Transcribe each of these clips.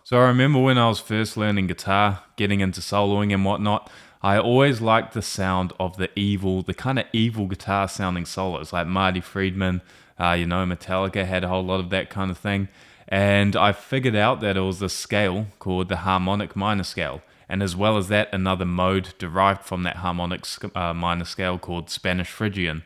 So I remember when I was first learning guitar, getting into soloing and whatnot, I always liked the sound of the kind of evil guitar sounding solos, like Marty Friedman, Metallica had a whole lot of that kind of thing. And I figured out that it was a scale called the harmonic minor scale. And as well as that, another mode derived from that harmonic minor scale called Spanish Phrygian.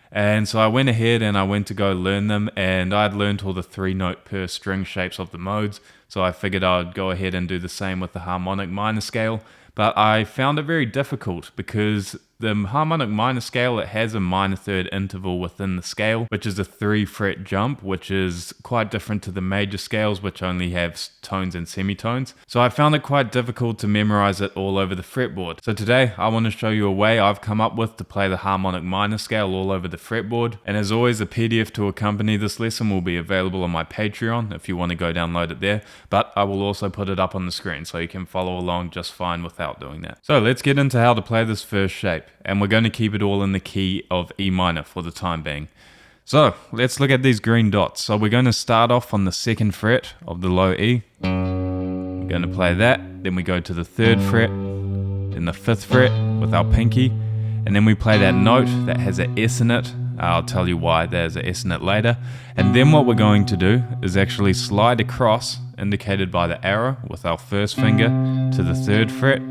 And so I went ahead and I went to go learn them, and I'd learned all the 3-note per string shapes of the modes. So I figured I'd go ahead and do the same with the harmonic minor scale. But I found it very difficult because the harmonic minor scale, it has a minor third interval within the scale, which is a 3-fret jump, which is quite different to the major scales, which only have tones and semitones. So I found it quite difficult to memorize it all over the fretboard. So today I want to show you a way I've come up with to play the harmonic minor scale all over the fretboard. And as always, a PDF to accompany this lesson will be available on my Patreon if you want to go download it there. But I will also put it up on the screen so you can follow along just fine without doing that. So let's get into how to play this first shape. And we're going to keep it all in the key of E minor for the time being. So let's look at these green dots. So we're going to start off on the 2nd fret of the low E. We're going to play that. Then we go to the 3rd fret, then the 5th fret with our pinky. And then we play that note that has an S in it. I'll tell you why there's an S in it later. And then what we're going to do is actually slide across, indicated by the arrow, with our 1st finger to the 3rd fret.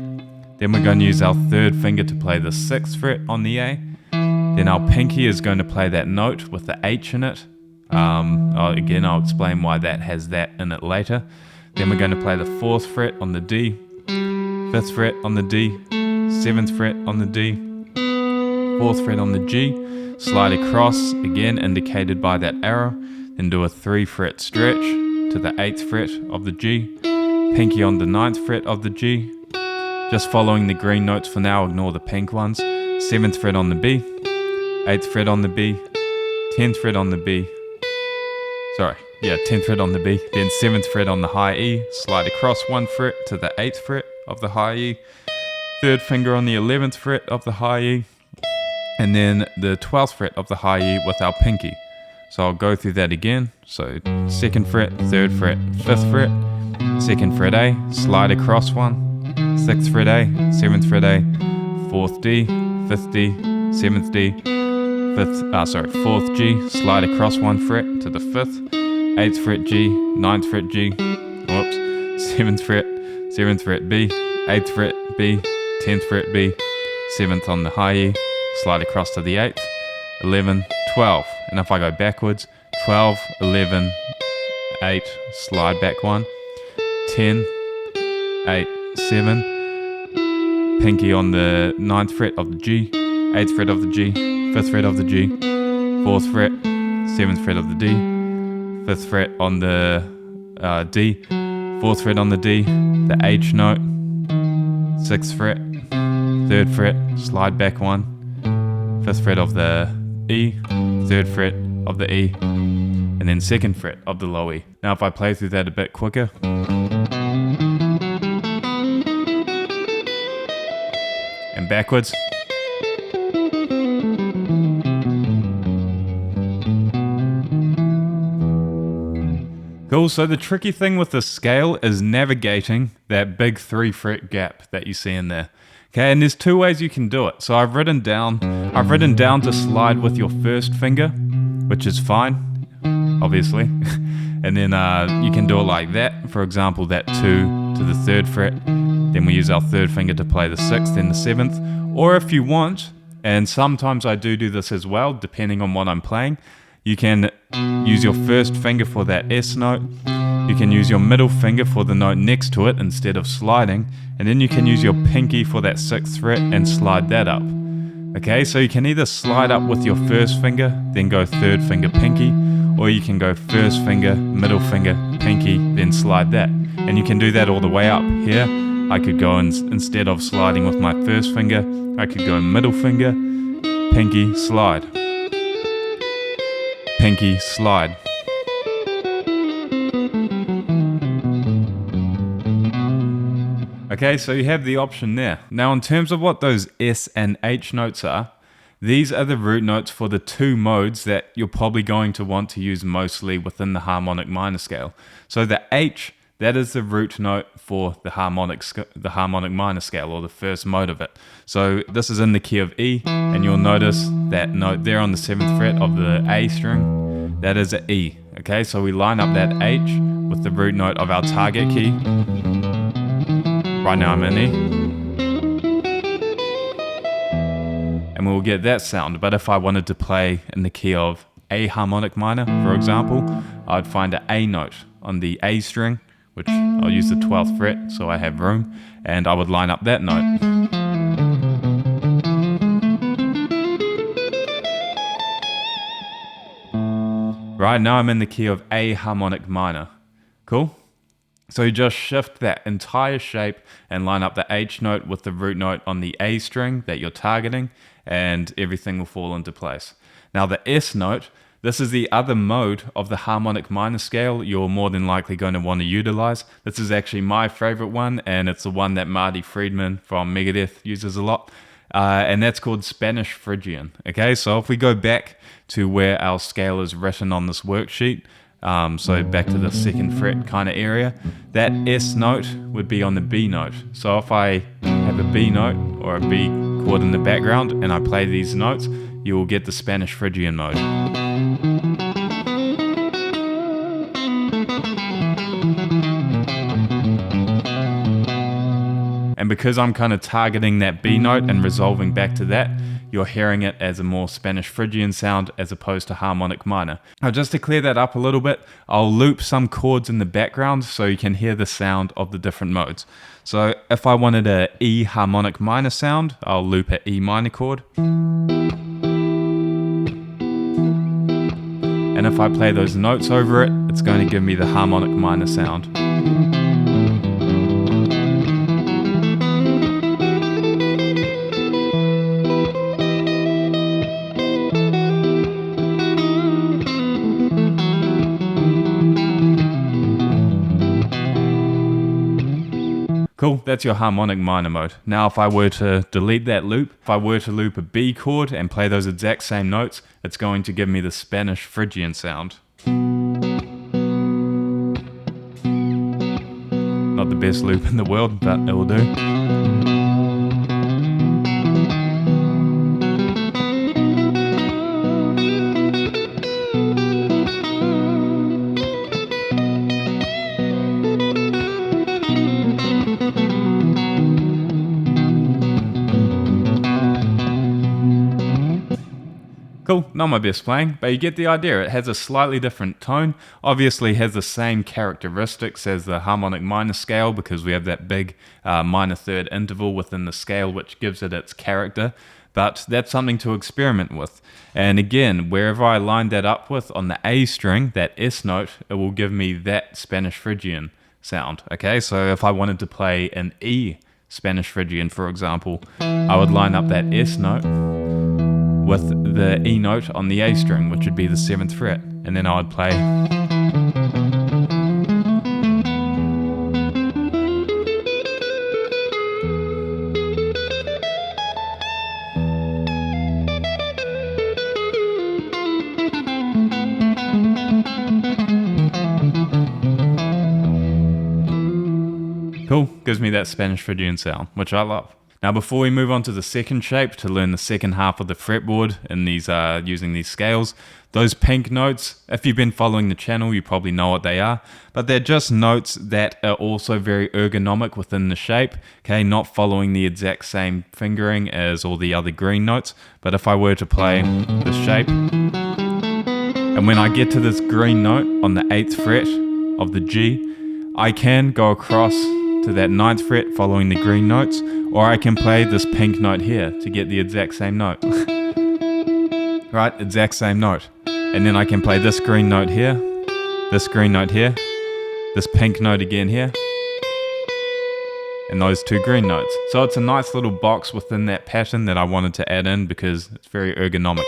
Then we're going to use our 3rd finger to play the 6th fret on the A. Then our pinky is going to play that note with the H in it. Again, I'll explain why that has that in it later. Then we're going to play the 4th fret on the D, 5th fret on the D, 7th fret on the D, 4th fret on the G, slide across, again indicated by that arrow, then do a 3-fret stretch to the 8th fret of the G, pinky on the 9th fret of the G, just following the green notes for now, ignore the pink ones. 7th fret on the B, 8th fret on the B, 10th fret on the B, 10th fret on the B, then 7th fret on the high E, slide across 1 fret to the 8th fret of the high E, 3rd finger on the 11th fret of the high E, and then the 12th fret of the high E with our pinky. So I'll go through that again. So 2nd fret, 3rd fret, 5th fret, 2nd fret A, slide across 1, 6th fret A, 7th fret A, 4th D, 5th D, 7th D, 4th G, slide across 1 fret to the 5th, 8th fret G, 9th fret G, 7th fret, 7th fret B, 8th fret B, 10th fret B, 7th on the high E, slide across to the 8th, 11, 12, and if I go backwards, 12, 11, 8, slide back 1, 10, 8, 7, pinky on the 9th fret of the G, 8th fret of the G, 5th fret of the G, 4th fret, 7th fret of the D, 5th fret on the D, 4th fret on the D, the H note, 6th fret, 3rd fret, slide back 1, 5th fret of the E, 3rd fret of the E, and then 2nd fret of the low E. Now if I play through that a bit quicker, and backwards. Cool, so the tricky thing with the scale is navigating that big 3-fret gap that you see in there. Okay, and there's 2 ways you can do it. So I've written down to slide with your 1st finger, which is fine, obviously. And then you can do it like that. For example, that 2 to the 3rd fret. Then we use our 3rd finger to play the 6th and the 7th. Or if you want, and sometimes I do this as well, depending on what I'm playing, you can use your 1st finger for that S note. You can use your middle finger for the note next to it instead of sliding. And then you can use your pinky for that 6th fret and slide that up. Okay, so you can either slide up with your 1st finger, then go 3rd finger pinky, or you can go 1st finger, middle finger, pinky, then slide that. And you can do that all the way up. Here, I could go instead of sliding with my 1st finger, I could go middle finger, pinky, slide. Pinky, slide. Okay, so you have the option there. Now in terms of what those S and H notes are, these are the root notes for the 2 modes that you're probably going to want to use mostly within the harmonic minor scale. So the H, that is the root note for the harmonic minor scale, or the first mode of it. So this is in the key of E, and you'll notice that note there on the 7th fret of the A string, that is an E. Okay, so we line up that H with the root note of our target key. Right now I'm in E. And we'll get that sound. But if I wanted to play in the key of A harmonic minor, for example, I'd find an A note on the A string, which I'll use the 12th fret so I have room, and I would line up that note. Right now I'm in the key of A harmonic minor. Cool? So you just shift that entire shape and line up the H note with the root note on the A string that you're targeting, and everything will fall into place. Now the S note, this is the other mode of the harmonic minor scale you're more than likely going to want to utilize. This is actually my favorite one, and it's the one that Marty Friedman from Megadeth uses a lot. And that's called Spanish Phrygian. Okay, so if we go back to where our scale is written on this worksheet, so back to the 2nd fret kind of area, that S note would be on the B note. So if I have a B note or a B chord in the background and I play these notes, you will get the Spanish Phrygian mode. And because I'm kind of targeting that B note and resolving back to that, you're hearing it as a more Spanish Phrygian sound as opposed to harmonic minor. Now just to clear that up a little bit, I'll loop some chords in the background so you can hear the sound of the different modes. So if I wanted a E harmonic minor sound, I'll loop an E minor chord. And if I play those notes over it, it's going to give me the harmonic minor sound. Cool, that's your harmonic minor mode. Now if I were to delete that loop, if I were to loop a B chord and play those exact same notes, it's going to give me the Spanish Phrygian sound. Not the best loop in the world, but it will do. Cool, not my best playing, but you get the idea. It has a slightly different tone, obviously has the same characteristics as the harmonic minor scale because we have that big minor third interval within the scale which gives it its character, but that's something to experiment with. And again, wherever I line that up with on the A string, that S note, it will give me that Spanish Phrygian sound. Okay, so if I wanted to play an E Spanish Phrygian, for example, I would line up that S note with the E note on the A string, which would be the 7th fret, and then I would play. Cool, gives me that Spanish Phrygian sound, which I love. Now before we move on to the second shape to learn the second half of the fretboard in these using these scales, those pink notes, if you've been following the channel you probably know what they are, but they're just notes that are also very ergonomic within the shape, okay, not following the exact same fingering as all the other green notes. But if I were to play this shape, and when I get to this green note on the 8th fret of the G, I can go across to that 9th fret following the green notes, or I can play this pink note here to get the exact same note. Right, exact same note. And then I can play this green note here, this green note here, this pink note again here, and those two green notes. So it's a nice little box within that pattern that I wanted to add in because it's very ergonomic.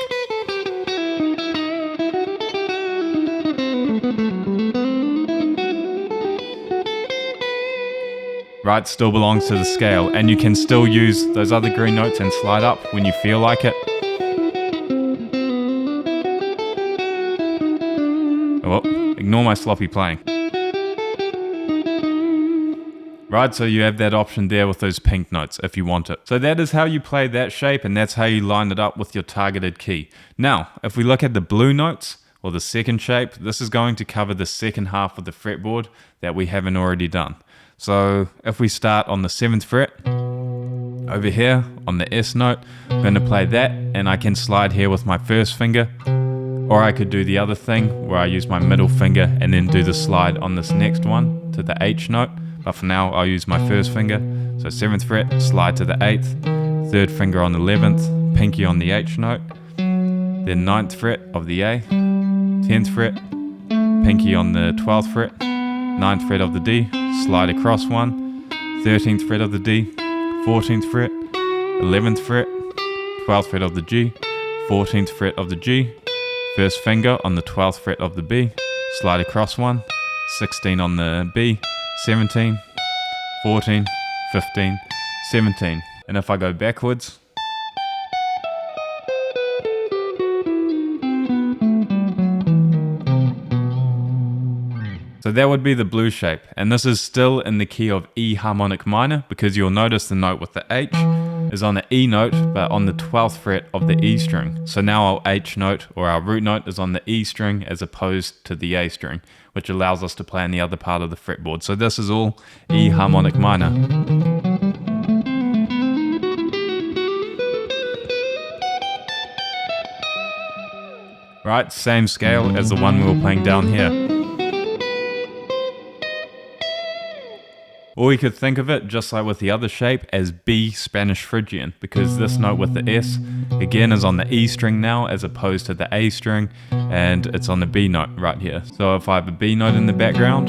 Right, still belongs to the scale, and you can still use those other green notes and slide up when you feel like it. Oh, well, ignore my sloppy playing. Right, so you have that option there with those pink notes if you want it. So that is how you play that shape, and that's how you line it up with your targeted key. Now, if we look at the blue notes, or the second shape, this is going to cover the second half of the fretboard that we haven't already done. So if we start on the 7th fret, over here on the S note, I'm going to play that, and I can slide here with my first finger, or I could do the other thing where I use my middle finger and then do the slide on this next one to the H note. But for now, I'll use my first finger. So 7th fret, slide to the 8th, 3rd finger on the 11th, pinky on the H note, then 9th fret of the A, 10th fret, pinky on the 12th fret, 9th fret of the D, slide across one, 13th fret of the D, 14th fret, 11th fret, 12th fret of the G, 14th fret of the G, first finger on the 12th fret of the B, slide across one, 16 on the B, 17, 14, 15, 17. And if I go backwards, so that would be the blue shape, and this is still in the key of E harmonic minor, because you'll notice the note with the H is on the E note, but on the 12th fret of the E string. So now our H note, or our root note, is on the E string as opposed to the A string, which allows us to play on the other part of the fretboard. So this is all E harmonic minor. Right, same scale as the one we were playing down here. Or you could think of it, just like with the other shape, as B Spanish Phrygian, because this note with the S, again, is on the E string now, as opposed to the A string, and it's on the B note right here. So if I have a B note in the background,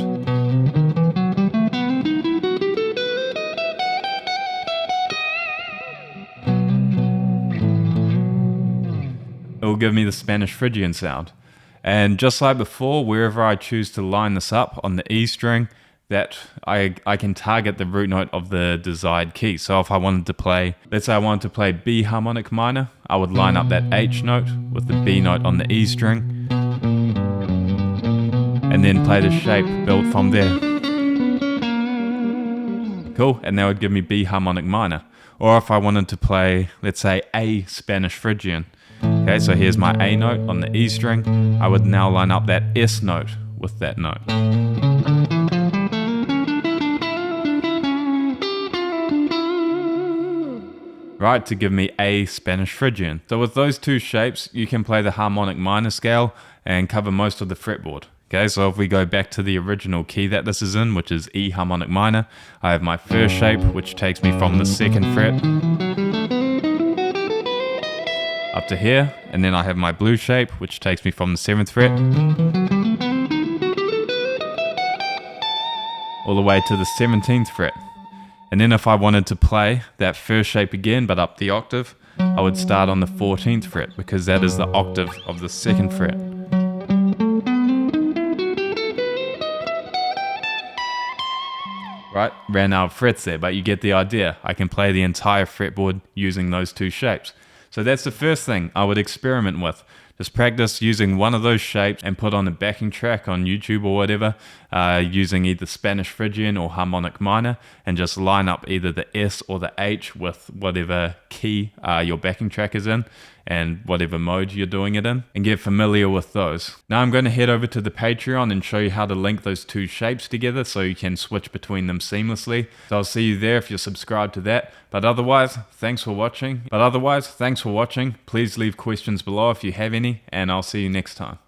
it will give me the Spanish Phrygian sound. And just like before, wherever I choose to line this up on the E string, that I can target the root note of the desired key. So if I wanted to play, let's say I wanted to play B harmonic minor, I would line up that H note with the B note on the E string, and then play the shape built from there. Cool, and that would give me B harmonic minor. Or if I wanted to play, let's say, A Spanish Phrygian. Okay, so here's my A note on the E string, I would now line up that S note with that note. Right, to give me A Spanish Phrygian. So with those two shapes, you can play the harmonic minor scale and cover most of the fretboard. Okay, so if we go back to the original key that this is in, which is E harmonic minor, I have my first shape, which takes me from the 2nd fret up to here, and then I have my blue shape, which takes me from the 7th fret all the way to the 17th fret. And then if I wanted to play that first shape again, but up the octave, I would start on the 14th fret, because that is the octave of the 2nd fret. Right, ran out of frets there, but you get the idea. I can play the entire fretboard using those two shapes. So that's the first thing I would experiment with. Just practice using one of those shapes and put on a backing track on YouTube or whatever, using either Spanish Phrygian or harmonic minor, and just line up either the S or the H with whatever key your backing track is in and whatever mode you're doing it in, and get familiar with those. Now I'm going to head over to the Patreon and show you how to link those two shapes together so you can switch between them seamlessly. So I'll see you there if you're subscribed to that. But otherwise, thanks for watching. Please leave questions below if you have any, and I'll see you next time.